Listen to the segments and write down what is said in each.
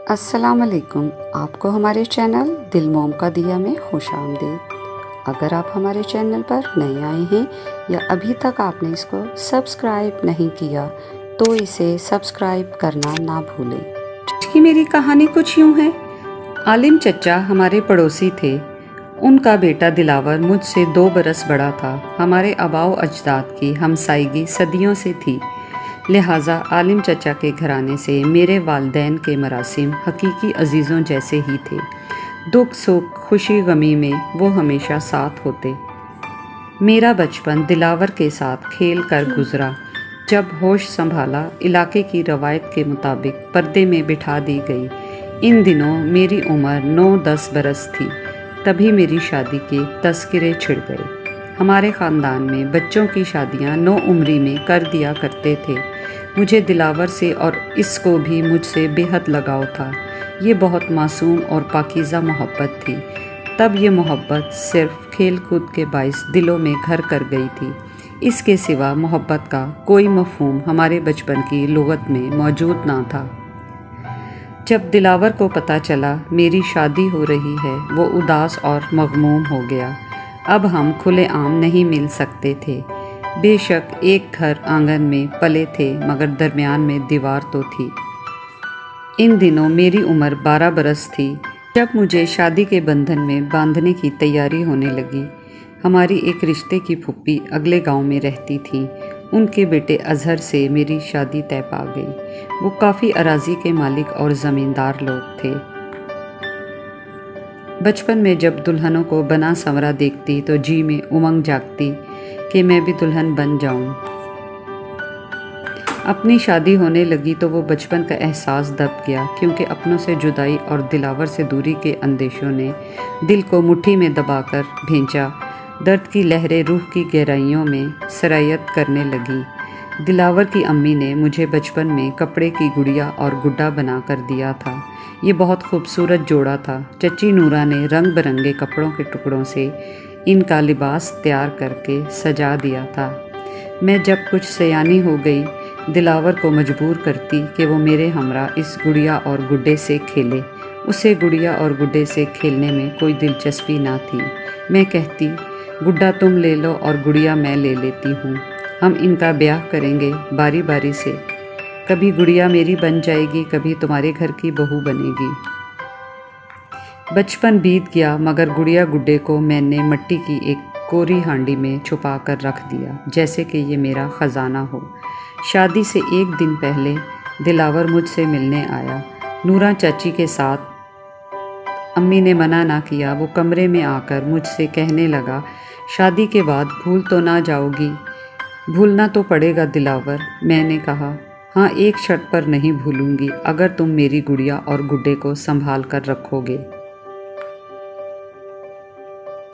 السلام علیکم، آپ کو ہمارے چینل دل موم کا دیا میں خوش آمدید۔ اگر آپ ہمارے چینل پر نئے آئے ہیں یا ابھی تک آپ نے اس کو سبسکرائب نہیں کیا تو اسے سبسکرائب کرنا نہ بھولیں۔ آج کی میری کہانی کچھ یوں ہے۔ عالم چچا ہمارے پڑوسی تھے۔ ان کا بیٹا دلاور مجھ سے 2 برس بڑا تھا۔ ہمارے آباء و اجداد کی ہمسائیگی صدیوں سے تھی، لہٰذا عالم چچا کے گھرانے سے میرے والدین کے مراسم حقیقی عزیزوں جیسے ہی تھے۔ دکھ سکھ خوشی غمی میں وہ ہمیشہ ساتھ ہوتے۔ میرا بچپن دلاور کے ساتھ کھیل کر گزرا۔ جب ہوش سنبھالا، علاقے کی روایت کے مطابق پردے میں بٹھا دی گئی۔ ان دنوں میری عمر 9-10 برس تھی۔ تبھی میری شادی کے تذکرے چھڑ گئے۔ ہمارے خاندان میں بچوں کی شادیاں 9 عمری میں کر دیا کرتے تھے۔ مجھے دلاور سے اور اس کو بھی مجھ سے بے حد لگاؤ تھا۔ یہ بہت معصوم اور پاکیزہ محبت تھی۔ تب یہ محبت صرف کھیل کود کے باعث دلوں میں گھر کر گئی تھی۔ اس کے سوا محبت کا کوئی مفہوم ہمارے بچپن کی لغت میں موجود نہ تھا۔ جب دلاور کو پتہ چلا میری شادی ہو رہی ہے، وہ اداس اور مغموم ہو گیا۔ اب ہم کھلے عام نہیں مل سکتے تھے۔ بے شک ایک گھر آنگن میں پلے تھے، مگر درمیان میں دیوار تو تھی۔ ان دنوں میری عمر 12 برس تھی جب مجھے شادی کے بندھن میں باندھنے کی تیاری ہونے لگی۔ ہماری ایک رشتے کی پھوپھی اگلے گاؤں میں رہتی تھی۔ ان کے بیٹے اظہر سے میری شادی طے پا گئی۔ وہ کافی اراضی کے مالک اور زمیندار لوگ تھے۔ بچپن میں جب دلہنوں کو بنا سنورا دیکھتی تو جی میں امنگ جاگتی کہ میں بھی دلہن بن جاؤں۔ اپنی شادی ہونے لگی تو وہ بچپن کا احساس دب گیا، کیونکہ اپنوں سے جدائی اور دلاور سے دوری کے اندیشوں نے دل کو مٹھی میں دبا کر بھینچا۔ درد کی لہریں روح کی گہرائیوں میں سرایت کرنے لگیں۔ دلاور کی امی نے مجھے بچپن میں کپڑے کی گڑیا اور گڈا بنا کر دیا تھا۔ یہ بہت خوبصورت جوڑا تھا۔ چچی نورا نے رنگ برنگے کپڑوں کے ٹکڑوں سے ان کا لباس تیار کر کے سجا دیا تھا۔ میں جب کچھ سیانی ہو گئی، دلاور کو مجبور کرتی کہ وہ میرے ہمراہ اس گڑیا اور گڈے سے کھیلے۔ اسے گڑیا اور گڈے سے کھیلنے میں کوئی دلچسپی نہ تھی۔ میں کہتی، گڈا تم لے لو اور گڑیا میں لے لیتی ہوں۔ ہم ان کا بیاہ کریں گے باری باری سے۔ کبھی گڑیا میری بن جائے گی، کبھی تمہارے گھر کی بہو بنے گی۔ بچپن بیت گیا، مگر گڑیا گڈے کو میں نے مٹی کی ایک کوری ہانڈی میں چھپا کر رکھ دیا، جیسے کہ یہ میرا خزانہ ہو۔ شادی سے ایک دن پہلے دلاور مجھ سے ملنے آیا۔ نورا چاچی کے ساتھ۔ امی نے منع نہ کیا۔ وہ کمرے میں آ کر مجھ سے کہنے لگا، شادی کے بعد بھول تو نہ جاؤ گی؟ بھولنا تو پڑے گا دلاور۔ میں نے کہا، ہاں، ایک شرط پر نہیں بھولوں گی، اگر تم میری گڑیا اور گڈے کو سنبھال کر رکھو گے۔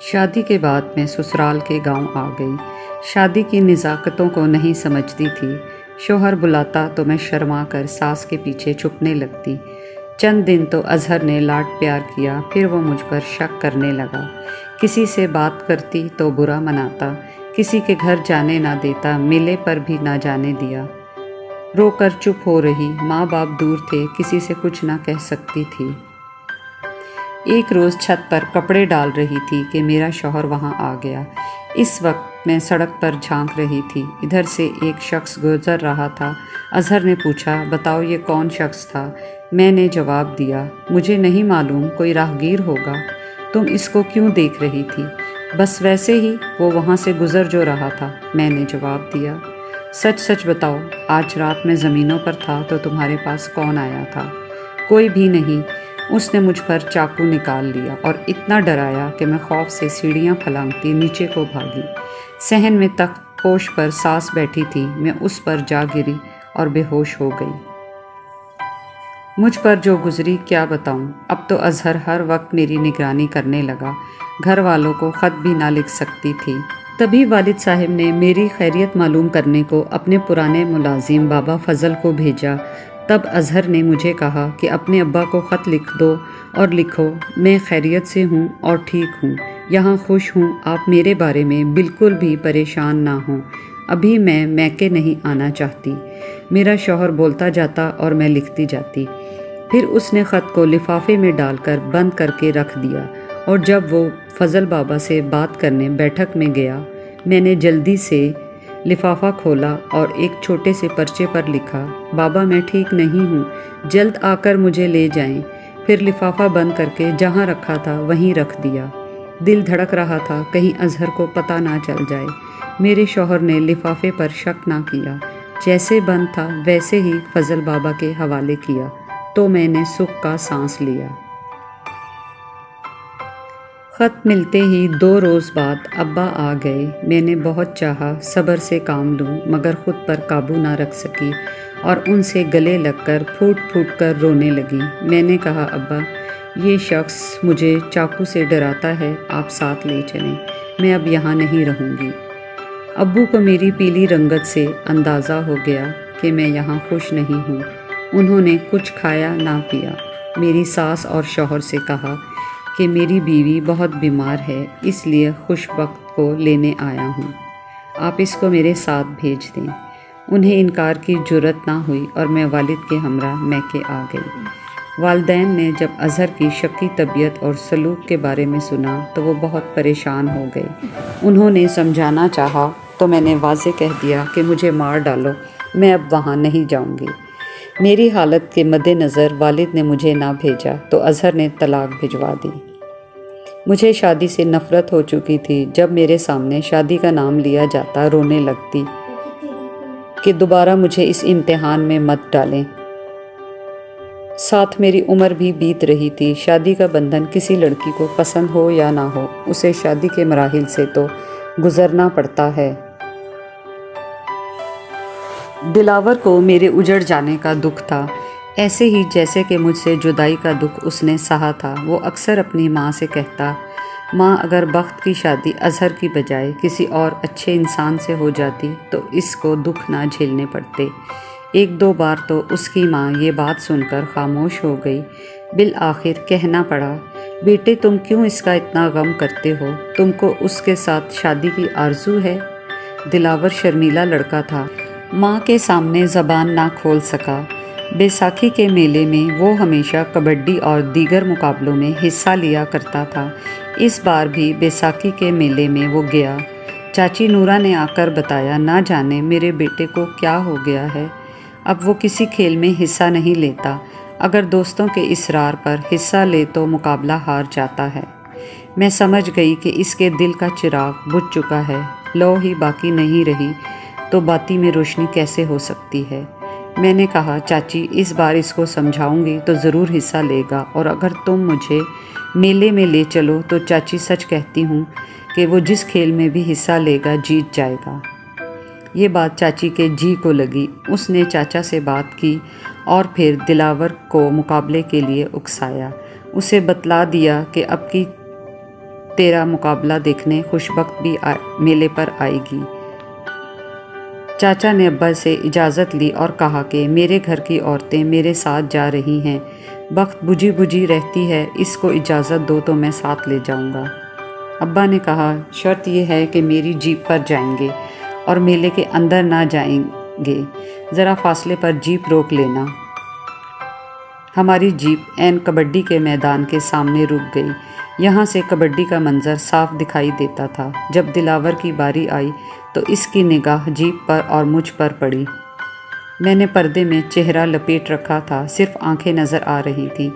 شادی کے بعد میں سسرال کے گاؤں آ گئی۔ شادی کی نزاکتوں کو نہیں سمجھتی تھی۔ شوہر بلاتا تو میں شرما کر ساس کے پیچھے چھپنے لگتی۔ چند دن تو اظہر نے لاڈ پیار کیا، پھر وہ مجھ پر شک کرنے لگا۔ کسی سے بات کرتی تو برا مناتا، کسی کے گھر جانے نہ دیتا، میلے پر بھی نہ جانے دیا۔ رو کر چپ ہو رہی۔ ماں باپ دور تھے، کسی سے کچھ نہ کہہ سکتی تھی۔ ایک روز چھت پر کپڑے ڈال رہی تھی کہ میرا شوہر وہاں آ گیا۔ اس وقت میں سڑک پر جھانک رہی تھی۔ ادھر سے ایک شخص گزر رہا تھا۔ اظہر نے پوچھا، بتاؤ یہ کون شخص تھا؟ میں نے جواب دیا، مجھے نہیں معلوم، کوئی راہگیر ہوگا۔ تم اس کو کیوں دیکھ رہی تھی؟ بس ویسے ہی، وہ وہاں سے گزر جو رہا تھا، میں نے جواب دیا۔ سچ سچ بتاؤ، آج رات میں زمینوں پر تھا تو تمہارے پاس کون آیا تھا؟ کوئی بھی نہیں۔ اس نے مجھ پر چاقو نکال لیا اور اتنا ڈرایا کہ میں خوف سے سیڑھیاں پھلانگتی نیچے کو بھاگی۔ صحن میں تخت پوش پر ساس بیٹھی تھی، میں اس پر جا گری اور بے ہوش ہو گئی۔ مجھ پر جو گزری کیا بتاؤں۔ اب تو اظہر ہر وقت میری نگرانی کرنے لگا۔ گھر والوں کو خط بھی نہ لکھ سکتی تھی۔ تبھی والد صاحب نے میری خیریت معلوم کرنے کو اپنے پرانے ملازم بابا فضل کو بھیجا۔ تب اظہر نے مجھے کہا کہ اپنے ابا کو خط لکھ دو اور لکھو، میں خیریت سے ہوں اور ٹھیک ہوں، یہاں خوش ہوں، آپ میرے بارے میں بالکل بھی پریشان نہ ہوں۔ ابھی میں میکے نہیں آنا چاہتی۔ میرا شوہر بولتا جاتا اور میں لکھتی جاتی۔ پھر اس نے خط کو لفافے میں ڈال کر بند کر کے رکھ دیا، اور جب وہ فضل بابا سے بات کرنے بیٹھک میں گیا، میں نے جلدی سے لفافہ کھولا اور ایک چھوٹے سے پرچے پر لکھا، بابا میں ٹھیک نہیں ہوں، جلد آ کر مجھے لے جائیں۔ پھر لفافہ بند کر کے جہاں رکھا تھا وہیں رکھ دیا۔ دل دھڑک رہا تھا کہیں اظہر کو پتہ نہ چل جائے۔ میرے شوہر نے لفافے پر شک نہ کیا، جیسے بند تھا ویسے ہی فضل بابا کے حوالے کیا، تو میں نے سکھ کا سانس لیا۔ خط ملتے ہی 2 روز بعد ابا آ گئے۔ میں نے بہت چاہا صبر سے کام لوں، مگر خود پر قابو نہ رکھ سکی اور ان سے گلے لگ کر پھوٹ پھوٹ کر رونے لگی۔ میں نے کہا، ابا یہ شخص مجھے چاقو سے ڈراتا ہے، آپ ساتھ لے چلیں، میں اب یہاں نہیں رہوں گی۔ ابو کو میری پیلی رنگت سے اندازہ ہو گیا کہ میں یہاں خوش نہیں ہوں۔ انہوں نے کچھ کھایا نہ پیا۔ میری ساس اور شوہر سے کہا کہ میری بیوی بہت بیمار ہے، اس لیے خوش بخت کو لینے آیا ہوں، آپ اس کو میرے ساتھ بھیج دیں۔ انہیں انکار کی جرأت نہ ہوئی اور میں والد کے ہمراہ میکے آ گئی۔ والدین نے جب اظہر کی شکی طبیعت اور سلوک کے بارے میں سنا تو وہ بہت پریشان ہو گئے۔ انہوں نے سمجھانا چاہا تو میں نے واضح کہہ دیا کہ مجھے مار ڈالو، میں اب وہاں نہیں جاؤں گی۔ میری حالت کے مد نظر والد نے مجھے نہ بھیجا تو اظہر نے طلاق بھجوا دی۔ مجھے شادی سے نفرت ہو چکی تھی۔ جب میرے سامنے شادی کا نام لیا جاتا رونے لگتی کہ دوبارہ مجھے اس امتحان میں مت ڈالیں۔ ساتھ میری عمر بھی بیت رہی تھی۔ شادی کا بندھن کسی لڑکی کو پسند ہو یا نہ ہو، اسے شادی کے مراحل سے تو گزرنا پڑتا ہے۔ دلاور کو میرے اجڑ جانے کا دکھ تھا، ایسے ہی جیسے کہ مجھ سے جدائی کا دکھ اس نے سہا تھا۔ وہ اکثر اپنی ماں سے کہتا، ماں اگر بخت کی شادی اظہر کی بجائے کسی اور اچھے انسان سے ہو جاتی تو اس کو دکھ نہ جھیلنے پڑتے۔ 1-2 بار تو اس کی ماں یہ بات سن کر خاموش ہو گئی۔ بالآخر کہنا پڑا، بیٹے تم کیوں اس کا اتنا غم کرتے ہو؟ تم کو اس کے ساتھ شادی کی آرزو ہے؟ دلاور شرمیلا لڑکا تھا، ماں کے سامنے زبان نہ کھول سکا۔ بیساکھی کے میلے میں وہ ہمیشہ کبڈی اور دیگر مقابلوں میں حصہ لیا کرتا تھا۔ اس بار بھی بیساکھی کے میلے میں وہ گیا۔ چاچی نورا نے آ کر بتایا، نہ جانے میرے بیٹے کو کیا ہو گیا ہے، اب وہ کسی کھیل میں حصہ نہیں لیتا، اگر دوستوں کے اصرار پر حصہ لے تو مقابلہ ہار جاتا ہے۔ میں سمجھ گئی کہ اس کے دل کا چراغ بجھ چکا ہے، لو ہی باقی نہیں رہی تو باتی میں روشنی کیسے ہو سکتی ہے۔ میں نے کہا، چاچی اس بار اس کو سمجھاؤں گی تو ضرور حصہ لے گا، اور اگر تم مجھے میلے میں لے چلو تو چاچی سچ کہتی ہوں کہ وہ جس کھیل میں بھی حصہ لے گا جیت جائے گا۔ یہ بات چاچی کے جی کو لگی۔ اس نے چاچا سے بات کی اور پھر دلاور کو مقابلے کے لیے اکسایا۔ اسے بتلا دیا کہ اب کی تیرا مقابلہ دیکھنے خوشبخت بھی میلے پر آئے گی۔ چاچا نے ابا سے اجازت لی اور کہا کہ میرے گھر کی عورتیں میرے ساتھ جا رہی ہیں، بخت بجھی بجھی رہتی ہے، اس کو اجازت دو تو میں ساتھ لے جاؤں گا۔ ابا نے کہا، شرط یہ ہے کہ میری جیپ پر جائیں گے اور میلے کے اندر نہ جائیں گے، ذرا فاصلے پر جیپ روک لینا۔ ہماری جیپ عین کبڈی کے میدان کے سامنے رک گئی۔ یہاں سے کبڈی کا منظر صاف دکھائی دیتا تھا۔ جب دلاور کی باری آئی تو اس کی نگاہ جیپ پر اور مجھ پر پڑی۔ میں نے پردے میں چہرہ لپیٹ رکھا تھا، صرف آنکھیں نظر آ رہی تھیں۔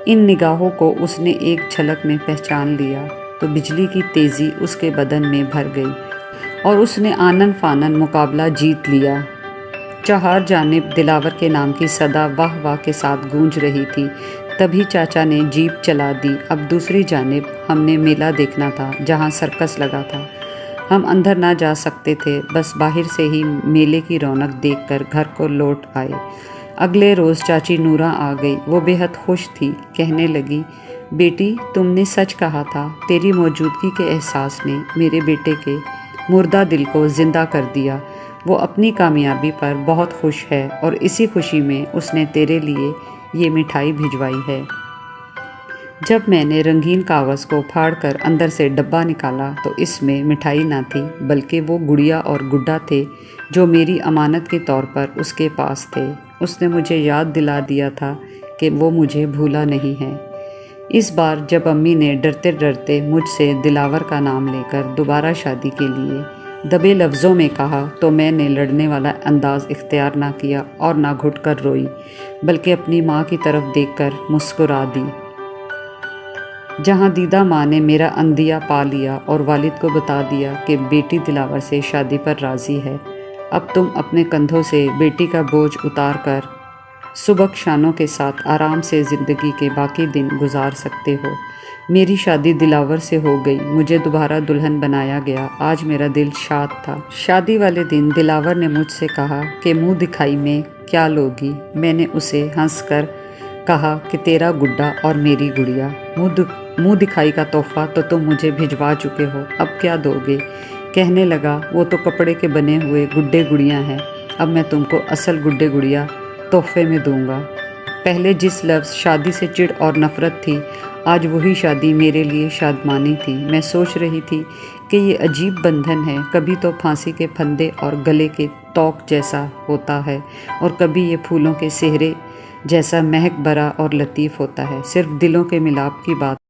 ان نگاہوں کو اس نے ایک جھلک میں پہچان لیا تو بجلی کی تیزی اس کے بدن میں بھر گئی اور اس نے آنن فانن مقابلہ جیت لیا۔ چہار جانب دلاور کے نام کی صدا واہ واہ کے ساتھ گونج رہی تھی۔ تبھی چاچا نے جیپ چلا دی۔ اب دوسری جانب ہم نے میلہ دیکھنا تھا جہاں سرکس لگا تھا۔ ہم اندر نہ جا سکتے تھے، بس باہر سے ہی میلے کی رونق دیکھ کر گھر کو لوٹ آئے۔ اگلے روز چاچی نورا آ گئی۔ وہ بے حد خوش تھی، کہنے لگی، بیٹی تم نے سچ کہا تھا، تیری موجودگی کے احساس نے میرے بیٹے کے مردہ دل کو زندہ کر دیا۔ وہ اپنی کامیابی پر بہت خوش ہے اور اسی خوشی میں اس نے تیرے لیے یہ مٹھائی بھجوائی ہے۔ جب میں نے رنگین کاغذ کو پھاڑ کر اندر سے ڈبہ نکالا تو اس میں مٹھائی نہ تھی، بلکہ وہ گڑیا اور گڈا تھے جو میری امانت کے طور پر اس کے پاس تھے۔ اس نے مجھے یاد دلا دیا تھا کہ کہ وہ مجھے بھولا نہیں ہے۔ اس بار جب امی نے ڈرتے ڈرتے مجھ سے دلاور کا نام لے کر دوبارہ شادی کے لیے دبے لفظوں میں کہا تو میں نے لڑنے والا انداز اختیار نہ کیا اور نہ گھٹ کر روئی، بلکہ اپنی ماں کی طرف دیکھ کر مسکرا دی۔ جہاں دیدہ ماں نے میرا اندیہ پا لیا اور والد کو بتا دیا کہ بیٹی دلاور سے شادی پر راضی ہے، اب تم اپنے کندھوں سے بیٹی کا بوجھ اتار کر سبک شانوں کے ساتھ آرام سے زندگی کے باقی دن گزار سکتے ہو۔ میری شادی دلاور سے ہو گئی، مجھے دوبارہ دلہن بنایا گیا، آج میرا دل شاد تھا۔ شادی والے دن دلاور نے مجھ سے کہا کہ منہ دکھائی میں کیا لوگی؟ میں نے اسے ہنس کر کہا کہ تیرا گڈا اور میری گڑیا۔ منہ دکھائی کا تحفہ تو تم مجھے بھجوا چکے ہو، اب کیا دو گے؟ کہنے لگا وہ تو کپڑے کے بنے ہوئے گڈے گڑیاں ہیں، اب میں تم کو اصل گڈے گڑیا تحفے میں دوں گا۔ پہلے جس لفظ شادی سے چڑ اور نفرت تھی، آج وہی شادی میرے لیے شادمانی تھی۔ میں سوچ رہی تھی کہ یہ عجیب بندھن ہے، کبھی تو پھانسی کے پھندے اور گلے کے توق جیسا ہوتا ہے اور کبھی یہ پھولوں کے سہرے جیسا مہک بھرا اور لطیف ہوتا ہے۔ صرف دلوں کے ملاپ کی بات